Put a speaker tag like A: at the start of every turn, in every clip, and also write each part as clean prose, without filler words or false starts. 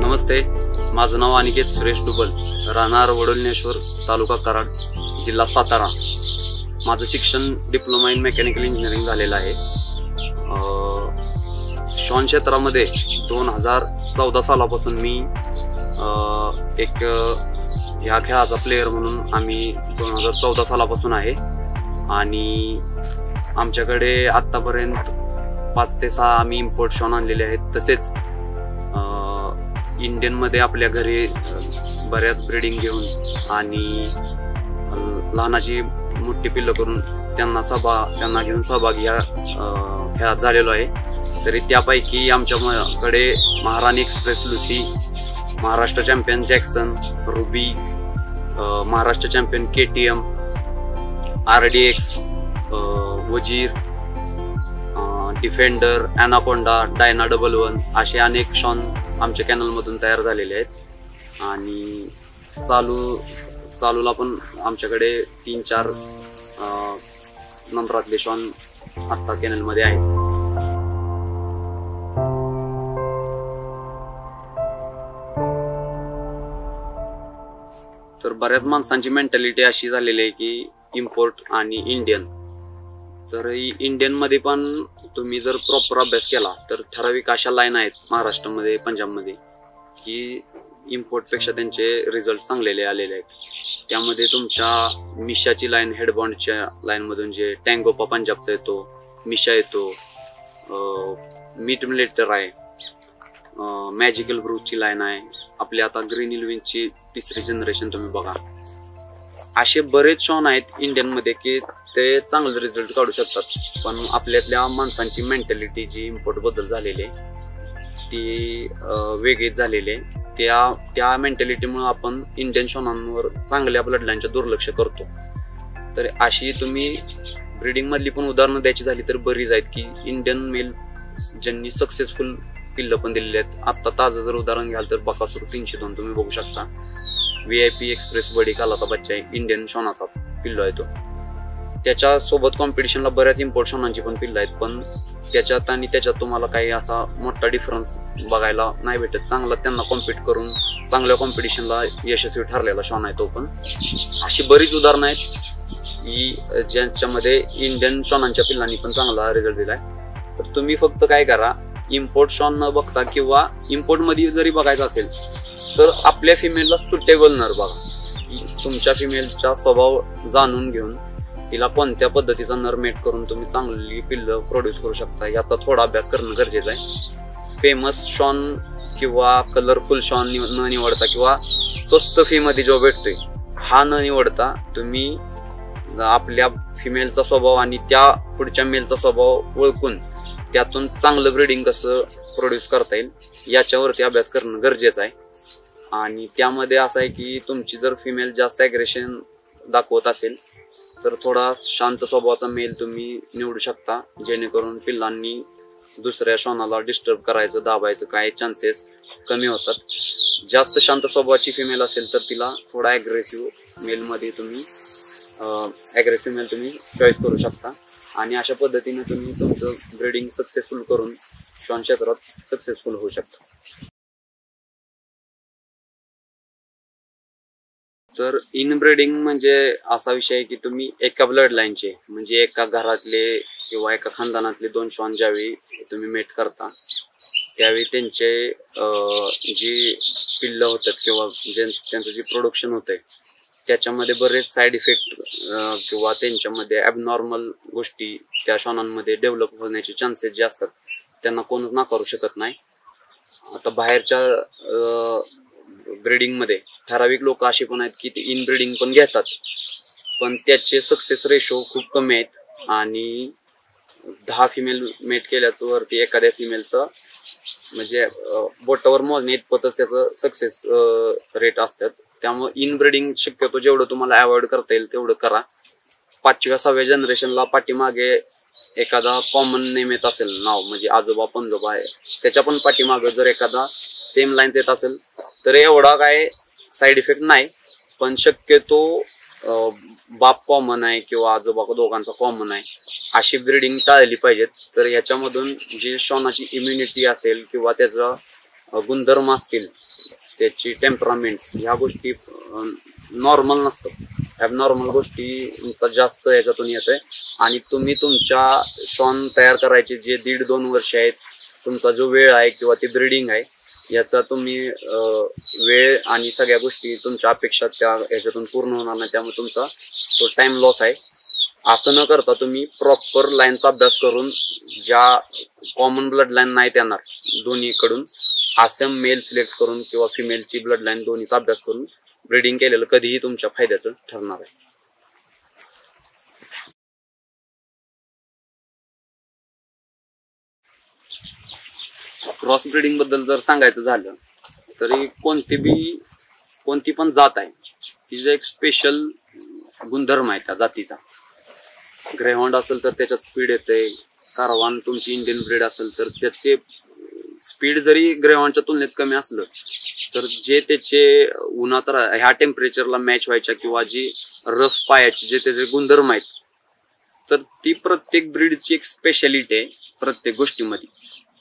A: नमस्ते, माझं नाव अनिकेत सुरेश डुबल, राहणार वडोलनेश्वर, तालुका कराड, जिल्हा सातारा. माझं शिक्षण डिप्लोमा इन मेकॅनिकल इंजिनिअरिंग झालेलं आहे. शॉन क्षेत्रामध्ये 2014 सालापासून मी एक ह्या खेळाचा प्लेयर म्हणून आम्ही 2014 सालापासून आहे. आणि आमच्याकडे आत्तापर्यंत 5 ते 6 आम्ही इम्पोर्ट शॉन आणलेले आहेत. तसेच इंडियन मध्ये आपल्या घरी बऱ्याच ब्रीडिंग घेऊन आणि लहानाची मोठी पिल्लं करून त्यांना घेऊन सहभागी या खेळात झालेलो आहे. तरी त्यापैकी आमच्याकडे महाराणी express Lucy, Maharashtra champion Jackson, ruby, Maharashtra champion KTM, RDX, वजीर, डिफेंडर, ॲनाकोंडा, डायना 11 असे अनेक शॉन आमच्या कॅनल मधून तयार झालेले आहेत. आणि चालूला पण आमच्याकडे 3-4 नंबरातले शॉन आत्ता कॅनल मध्ये आहेत. तर बऱ्याच माणसांची मेंटॅलिटी अशी झालेली आहे की इम्पोर्ट आणि इंडियन. तर इंडियन मध्ये पण तुम्ही जर प्रॉपर अभ्यास केला तर ठराविक अशा लाईन आहेत महाराष्ट्रामध्ये, पंजाबमध्ये की इम्पोर्ट पेक्षा त्यांचे रिझल्ट चांगलेले आलेले आहेत. त्यामध्ये तुमच्या मिशाची लाईन, हेडबॉन्डच्या लाईन मधून जे टँगोपा पंजाबचा येतो, मिशा येतो, मीट मिलेटर आहे, मॅजिकल ब्रूची लाईन आहे, आपली आता ग्रीन इल्विनची 3री जनरेशन तुम्ही बघा. असे बरेच शॉन आहेत इंडियन मध्ये की ते चांगले रिझल्ट काढू शकतात. पण आपल्यातल्या माणसांची मेंटॅलिटी जी इम्पोर्ट बद्दल झालेली आहे ती वेगळीच झालेली आहे. त्या मेंटॅलिटीमुळे आपण इंडियन शॉनांवर चांगल्या ब्लडलाईनच्या दुर्लक्ष करतो. तर अशी तुम्ही ब्रीडिंग मधली पण उदाहरणं द्यायची झाली तर बरीच आहेत की इंडियन मेल ज्यांनी सक्सेसफुल पिल्लं पण दिलेली आहेत. आता ताजं जर उदाहरण घ्याल तर बकासूर 302 तुम्ही बघू शकता. VIP एक्सप्रेस बडी कालाचा बच्चा आहे, इंडियन शॉनाचा पिल्लो आहे तो. त्याच्या सोबत कॉम्पिटिशनला बऱ्याच इम्पोर्ट शॉनांची पण पिल्लं आहेत. पण त्याच्यात आणि त्याच्यात तुम्हाला काही असा मोठा डिफरन्स बघायला नाही भेटत. चांगला त्यांना कॉम्पिट करून चांगल्या कॉम्पिटिशनला यशस्वी ठरलेला शॉन आहे तो. पण अशी बरीच उदाहरणं आहेत की ज्यांच्यामध्ये इंडियन शॉनांच्या पिल्लांनी पण चांगला रिझल्ट दिलाय. तर तुम्ही फक्त काय करा, इम्पोर्ट शॉन न बघता किंवा इम्पोर्ट मध्ये जरी बघायचं असेल तर आपल्या फिमेलला सुटेबल नर बघा. तुमच्या फिमेलचा स्वभाव जाणून घेऊन तिला कोणत्या पद्धतीचा नर मेट करून तुम्ही चांगली पिल्लं प्रोड्यूस करू शकता याचा थोडा अभ्यास करणं गरजेचं आहे. फेमस शॉन किंवा कलरफुल शॉन न निवडता किंवा स्वस्त फी मध्ये जो भेटतोय हा न निवडता तुम्ही आपल्या फिमेलचा स्वभाव आणि त्या पुढच्या मेलचा स्वभाव ओळखून त्यातून चांगलं ब्रीडिंग कसं प्रोड्यूस करता येईल याच्यावरती अभ्यास करणं गरजेचं आहे. आणि त्यामध्ये असं आहे की तुमची जर फिमेल जास्त ॲग्रेशन दाखवत असेल तर थोडा शांत स्वभावाचा मेल तुम्ही निवडू शकता, जेणेकरून पिल्लांनी दुसऱ्या शॉनाला डिस्टर्ब करायचं, दाबायचं काय चान्सेस कमी होतात. जास्त शांत स्वभावाची फिमेल असेल तर तिला थोडा ॲग्रेसिव्ह मेलमध्ये तुम्ही ॲग्रेसिव्ह मेल तुम्ही चॉईस करू शकता. आणि अशा पद्धतीने तुम्ही तुमचं ब्रीडिंग सक्सेसफुल करून शॉन क्षेत्रात सक्सेसफुल होऊ शकता. तर इनब्रीडिंग म्हणजे असा विषय आहे की तुम्ही एका ब्लड लाईनचे म्हणजे एका घरातले किंवा एका खानदानातले 2 शॉन ज्यावेळी तुम्ही मेट करता त्यावेळी त्यांचे जी पिल्लं होतात किंवा त्यांचं जे प्रोडक्शन होतंय त्याच्यामध्ये बरेच साईड इफेक्ट किंवा त्यांच्यामध्ये ॲबनॉर्मल गोष्टी त्या शॉनांमध्ये डेव्हलप होण्याचे चान्सेस जे असतात त्यांना कोणच नाकारू शकत नाही. आता बाहेरच्या ब्रीडिंगमध्ये ठराविक लोक असे पण आहेत की ते इन ब्रीडिंग पण घेतात, पण त्याचे सक्सेस रेशो खूप कमी आहेत आणि 10 फिमेल मेट केल्यावरती एखाद्या फिमेलचं म्हणजे बोटावर मोजणे इतपतच त्याचं सक्सेस रेट असतात. त्यामुळे इन ब्रीडिंग शक्यतो जेवढं तुम्हाला अवॉइड करता येईल तेवढं करा. 5व्या 6व्या जनरेशनला पाठीमागे एखादा कॉमन नेम येत असेल, नाव म्हणजे आजोबा पंजोबा आहे, त्याच्या पण पाठीमागे जर एखादा सेम लाईन्स येत असेल तर एवढा काय साईड इफेक्ट नाही. पण शक्यतो बाप कॉमन आहे किंवा आजोबा दोघांचा कॉमन आहे अशी ब्रीडिंग टाळली पाहिजेत. तर याच्यामधून जी श्वानाची इम्युनिटी असेल किंवा त्याचा गुणधर्म असतील, त्याची टेम्परामेंट, ह्या गोष्टी नॉर्मल नसतात. ॲबनॉर्मल गोष्टींचा जास्त याच्यातून येतोय आणि तुम्ही तुमच्या श्वान तयार करायचे जे 1.5-2 वर्ष आहेत, तुमचा जो वेळ आहे किंवा ती ब्रीडिंग आहे, याचा तुम्ही वेळ आणि सगळ्या गोष्टी तुमच्या अपेक्षा त्या याच्यातून पूर्ण होणार नाही. त्यामुळे तुमचा तो टाइम लॉस आहे. असं न करता तुम्ही प्रॉपर लाईनचा अभ्यास करून ज्या कॉमन ब्लड लाईन नाही येणार दोन्हीकडून असं मेल सिलेक्ट करून किंवा फिमेलची ब्लड लाईन दोन्हीचा अभ्यास करून ब्रीडिंग केलेलं कधीही तुमच्या फायद्याचं ठरणार आहे. क्रॉस ब्रीडिंग बद्दल जर सांगायचं झालं तरी कोणती पण जात आहे तिचं एक स्पेशल गुणधर्म आहे त्या जातीचा. ग्रेहॉन्ड असेल तर त्याच्यात स्पीड येते, कारवान तुमची इंडियन ब्रीड असेल तर त्याचे स्पीड जरी ग्रेहॉन्डच्या तुलनेत कमी असलं तर जे त्याचे उन्हात ह्या टेम्परेचरला मॅच व्हायच्या किंवा जी रफ पायाची जे त्याचे गुणधर्म आहेत तर ती प्रत्येक ब्रीडची एक स्पेशालिटी आहे प्रत्येक गोष्टीमध्ये.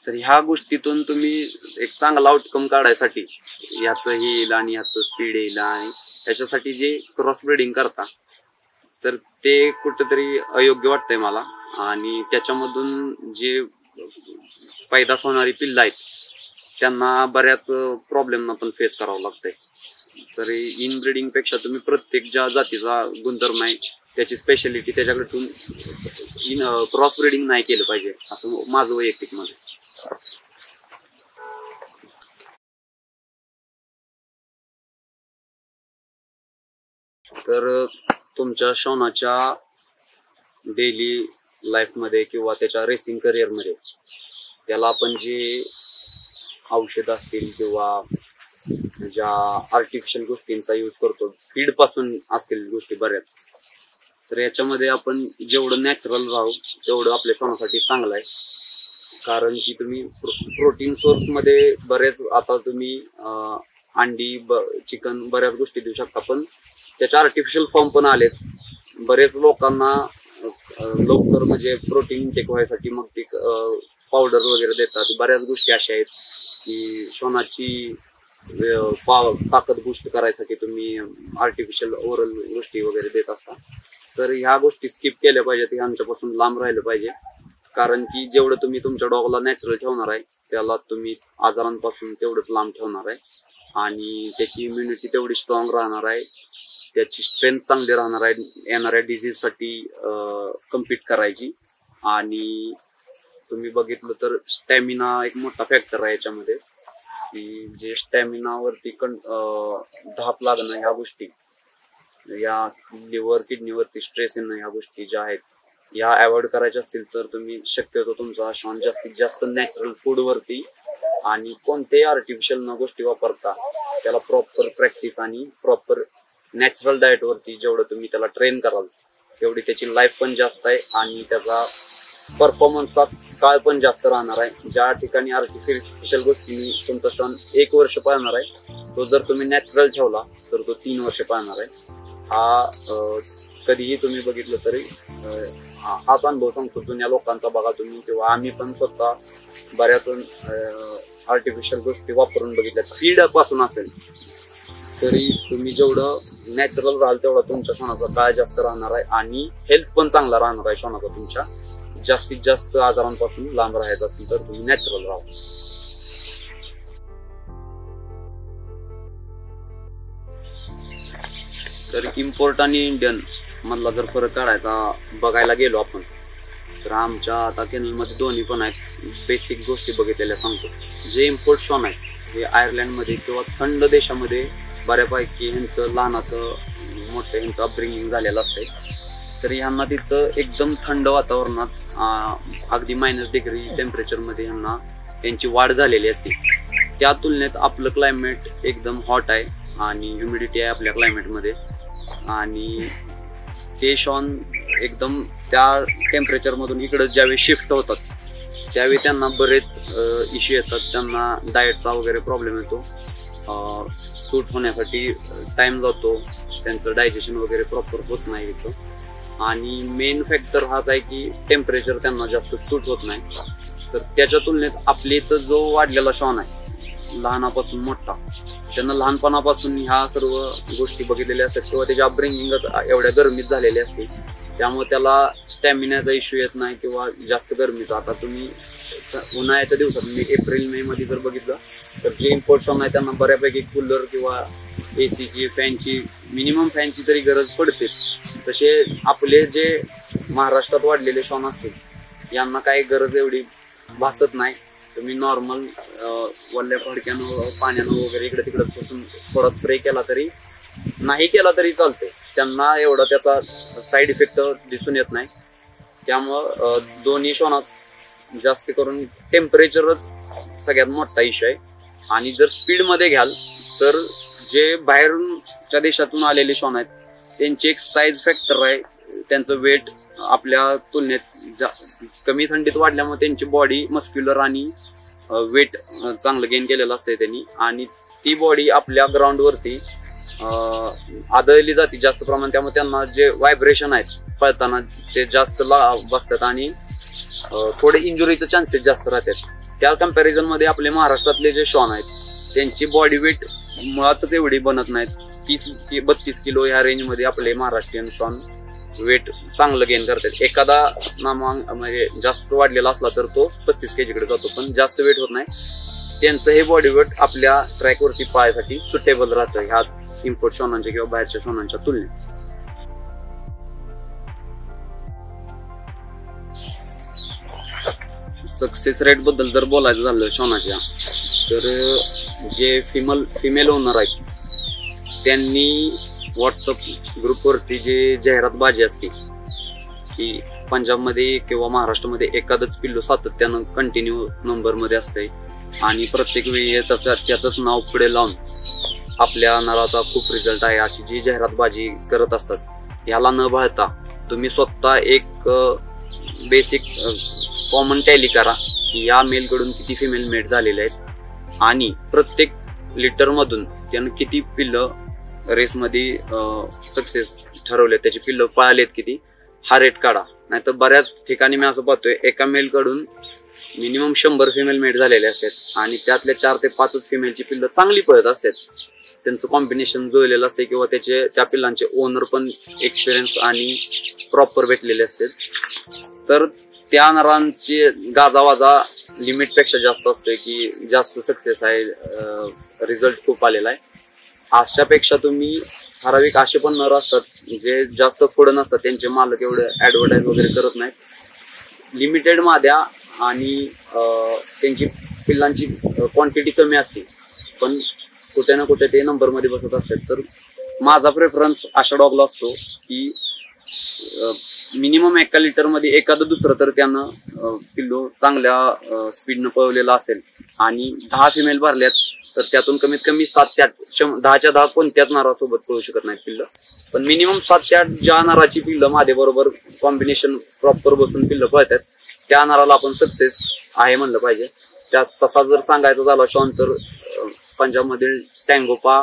A: तर ह्या गोष्टीतून तुम्ही एक चांगला आउटकम काढायसाठी ह्याचं येईल आणि ह्याचं स्पीड येईल आणि ह्याच्यासाठी जे क्रॉस ब्रीडिंग करता तर ते कुठेतरी अयोग्य वाटतंय मला. आणि त्याच्यामधून जे पैदास होणारी पिल्लं आहेत त्यांना बऱ्याच प्रॉब्लेमना पण फेस करावं लागतंय. तर इन ब्रीडिंग पेक्षा तुम्ही प्रत्येक ज्या जातीचा गुणधर्म आहे त्याची स्पेशालिटी त्याच्याकडून क्रॉस ब्रीडिंग नाही केलं पाहिजे असं माझं वैयक्तिक मत आहे. तर तुमच्या श्वानाच्या डेली लाईफमध्ये किंवा त्याच्या रेसिंग करिअरमध्ये त्याला आपण जे औषध असतील किंवा ज्या आर्टिफिशियल गोष्टींचा यूज करतो, फीड पासून असतील गोष्टी बऱ्याच, तर याच्यामध्ये आपण जेवढं नॅचरल राहू तेवढं आपल्या श्वानासाठी चांगलं आहे. कारण की तुम्ही प्रोटीन सोर्स मध्ये बरेच आता तुम्ही अंडी चिकन बऱ्याच गोष्टी देऊ शकता, पण त्याच्या आर्टिफिशियल फॉर्म पण आलेत. बरेच लोकांना लवकर म्हणजे प्रोटीन टेक व्हायसाठी मग ते पावडर वगैरे देतात. बऱ्याच गोष्टी अशा आहेत की श्वानाची ताकद बूस्ट करायसाठी तुम्ही आर्टिफिशियल ओरल गोष्टी वगैरे देत असता. तर ह्या गोष्टी स्किप केल्या पाहिजेत, ह्यांच्यापासून लांब राहिलं पाहिजे. कारण की जेवढं तुम्ही तुमच्या डॉगला नॅचरल ठेवणार आहे त्याला तुम्ही आजारांपासून तेवढंच लांब ठेवणार आहे आणि त्याची इम्युनिटी तेवढी स्ट्रॉंग राहणार आहे, त्याची स्ट्रेंथ चांगली राहणार आहे येणाऱ्या डिझीजसाठी कम्पीट करायची. आणि तुम्ही बघितलं तर स्टॅमिना एक मोठा फॅक्टर आहे याच्यामध्ये, की जे स्टॅमिनावरती धाप लागणं ह्या गोष्टी, या लिव्हर किडनीवरती स्ट्रेस येणं ह्या गोष्टी ज्या आहेत या अवॉइड करायच्या असतील तर तुम्ही शक्यतो तुमचा श्वान जास्तीत जास्त नॅचरल फूड वरती आणि कोणत्याही आर्टिफिशियल न गोष्टी वापरता त्याला प्रॉपर प्रॅक्टिस आणि प्रॉपर नॅचरल डाएट वरती जेवढं तुम्ही त्याला ट्रेन कराल तेवढी त्याची लाईफ पण जास्त आहे आणि त्याचा परफॉर्मन्सचा काळ पण जास्त राहणार आहे. ज्या ठिकाणी आर्टिफिशियल गोष्टी तुमचा श्वान 1 वर्ष पाळणार आहे तो जर तुम्ही नॅचरल ठेवला तर तो 3 वर्ष पाळणार आहे. हा कधीही तुम्ही बघितलं तरी हाच अनुभव सांगतो जुन्या लोकांचा. बघा तुम्ही किंवा आम्ही पण स्वतः बऱ्याच आर्टिफिशियल गोष्टी वापरून बघितल्या. फीड पासून असेल तरी तुम्ही जेवढं नॅचरल राहाल तेवढा तुमच्या श्वानाचा काळ जास्त राहणार आहे आणि हेल्थ पण चांगला राहणार आहे श्वानाचा तुमच्या. जास्तीत जास्त आजारांपासून लांब राहायचं असेल तर तुम्ही नॅचरल राहा. तर इम्पोर्ट आणि इंडियन मधला जर फरक काढायचा बघायला गेलो आपण तर आमच्या आता केनलमध्ये दोन्ही पण आहेत. बेसिक गोष्टी बघितलेल्या सांगतो. जे इम्पोर्ट श्वान आहेत हे आयर्लंडमध्ये किंवा थंड देशामध्ये बऱ्यापैकी ह्यांचं लहानाचं मोठं ह्यांचं अपब्रिंगिंग झालेलं असतंय. तर ह्यांना तिथं एकदम थंड वातावरणात अगदी -डिग्री टेम्परेचरमध्ये ह्यांना त्यांची वाढ झालेली असते. त्या तुलनेत आपलं क्लायमेट एकदम हॉट आहे आणि ह्युमिडिटी आहे आपल्या क्लायमेटमध्ये, आणि ते शॉन एकदम त्या टेम्परेचरमधून इकडं ज्यावेळी शिफ्ट होतात त्यावेळी त्यांना बरेच इश्यू येतात. त्यांना डाएटचा वगैरे प्रॉब्लेम येतो, सूट होण्यासाठी टाइम जातो, त्यांचं डायजेशन वगैरे प्रॉपर होत नाही इथं. आणि मेन फॅक्टर हाच आहे की टेम्परेचर त्यांना जास्त सूट होत नाही. तर त्याच्या तुलनेत आपल्या इथं जो वाढलेला शॉन आहे लहानापासून मोठा, त्यांना लहानपणापासून ह्या सर्व गोष्टी बघितलेल्या असतात किंवा त्याची अपब्रिंगिंगच एवढ्या गरमीत झालेली असते, त्यामुळे त्याला स्टॅमिनाचा इश्यू येत नाही किंवा जास्त गरमीचा. आता तुम्ही उन्हाळ्याच्या दिवसात एप्रिल-मे मध्ये जर बघितलं तर जे इम्पोर्ट शॉन आहे त्यांना बऱ्यापैकी कूलर किंवा एसीची, फॅनची, मिनिमम फॅनची तरी गरज पडतेच. तसे आपले जे महाराष्ट्रात वाढलेले शॉन असतील यांना काही गरज एवढी भासत नाही. तुम्ही नॉर्मल वल्ल्या फडक्यानं पाण्यानं वगैरे इकडे तिकडे पासून थोडा स्प्रे केला तरी, नाही केला तरी चालते, त्यांना एवढा त्याचा साईड इफेक्ट दिसून येत नाही. त्यामुळं दोन्ही शॉनात जास्त करून टेम्परेचरच सगळ्यात मोठा इश्यू आहे. आणि जर स्पीडमध्ये घ्याल तर जे बाहेरच्या देशातून आलेले शॉन आहेत त्यांची एक साईज फॅक्टर आहे, त्यांचं वेट आपल्या तुलनेत कमी थंडीत वाढल्यामुळे त्यांची बॉडी मस्क्युलर आणि वेट चांगलं गेन केलेलं असते त्यांनी, आणि ती बॉडी आपल्या ग्राउंडवरती आदळली जाते जास्त प्रमाणात. त्यामुळे त्यांना जे व्हायब्रेशन आहेत पळताना ते जास्त बसतात आणि थोडे इंजुरीचे चान्सेस जास्त राहतात. त्या कम्पॅरिझन मध्ये आपले महाराष्ट्रातले जे शॉन आहेत त्यांची बॉडी वेट मुळातच एवढी बनत नाहीत. 30-32 किलो ह्या रेंजमध्ये आपले महाराष्ट्रीयन शॉन वेट चांगलं गेन करतात. एखादा म्हणजे जास्त वाढलेला असला तर तो 35 kg कडे जातो, पण जास्त वेट होत नाही. त्यांचं हे बॉडी वेट आपल्या ट्रॅकवरती पाहायसाठी सुटेबल राहतं ह्या इम्पोर्ट शॉनांच्या किंवा बाहेरच्या शॉनांच्या तुलनेत. सक्सेस रेट बद्दल जर बोलायचं झालं शॉनाच्या, तर जे फिमेल ओनर आहेत त्यांनी व्हॉट्सअप ग्रुपवरती जे जाहिरातबाजी असते की पंजाबमध्ये किंवा महाराष्ट्रामध्ये एखादंच पिल्लू सातत्यानं कंटिन्यू नंबरमध्ये असते आणि प्रत्येक वेळी त्याचंच नाव पुढे लावून आपल्या नराचा खूप रिझल्ट आहे अशी जी जाहिरातबाजी करत असतात, ह्याला न भाळता तुम्ही स्वतः एक बेसिक कॉमन टॅली करा की या मेलकडून किती फिमेल मेट झालेले आहेत आणि प्रत्येक लिटर मधून त्यानं किती पिल्लं रेसमध्ये सक्सेस ठरवले, त्याची पिल्लं पळालेत किती, हा रेट काढा. नाहीतर बऱ्याच ठिकाणी मी असं पाहतोय एका मेलकडून मिनिमम 100 फिमेल मेट झालेले असतात आणि त्यातल्या 4 ते 5 फिमेलची पिल्लं चांगली पळत असतात. त्यांचं कॉम्बिनेशन जुळलेलं असते किंवा त्या पिल्लांचे ओनर पण एक्सपिरियन्स आणि प्रॉपर भेटलेले असतात. तर त्या नरांची गाजावाजा लिमिट पेक्षा जास्त असते की जास्त सक्सेस आहे, रिझल्ट खूप आलेला आहे. अशापेक्षा तुम्ही ठराविक असे पण नर असतात जे जास्त पुढे नसतात, त्यांचे मालक एवढे ऍडव्हर्टाईज वगैरे करत नाहीत, लिमिटेड माद्या आणि त्यांची पिल्लांची क्वांटिटी कमी असते पण कुठे ना कुठे ते नंबर मध्ये बसत असतात. तर माझा प्रेफरन्स अशा डॉगला असतो की मिनिमम एका लिटर मध्ये एखादं दुसरं तर त्यानं पिल्लू चांगल्या स्पीडनं पळवलेला असेल आणि 10 फिमेल भरल्यात तर त्यातून कमीत कमी 7 ते 8, 10च्या 10 कोणत्याच नरासोबत पळू शकत नाहीत पिल्लं, पण मिनिमम 7 ते 8 ज्या नराची पिल्लं मादे बरोबर कॉम्बिनेशन प्रॉपर बसून पिल्लं पळतात त्या नराला आपण सक्सेस आहे म्हणलं पाहिजे. त्यात तसा जर सांगायचं झाला शॉन तर पंजाबमधील टँगोपा,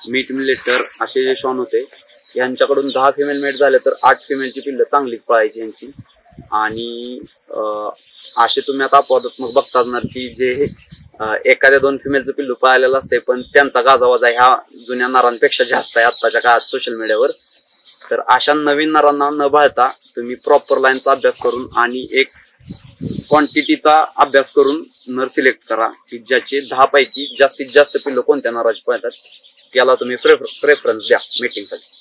A: मीट मिलेटर असे जे शॉन होते यांच्याकडून 10 फिमेल मेट झाले तर 8 फिमेलची पिल्लं चांगलीच पळायची यांची. आणि असे तुम्ही आता अपवादात्मक बघता असणार की जे एखाद्या 2 फिमेलचं पिल्लू पळालेलं असते पण त्यांचा गाजावाजा ह्या जुन्या नरांपेक्षा जास्त आहे आत्ताच्या काळात सोशल मीडियावर. तर अशा नवीन नरांना न भाळता तुम्ही प्रॉपर लाईनचा अभ्यास करून आणि एक क्वांटिटीचा अभ्यास करून नर सिलेक्ट करा की ज्याचे 10 पैकी जास्तीत जास्त पिल्लं कोणत्या नराची पळतात त्याला तुम्ही प्रेफरन्स द्या मीटिंगसाठी.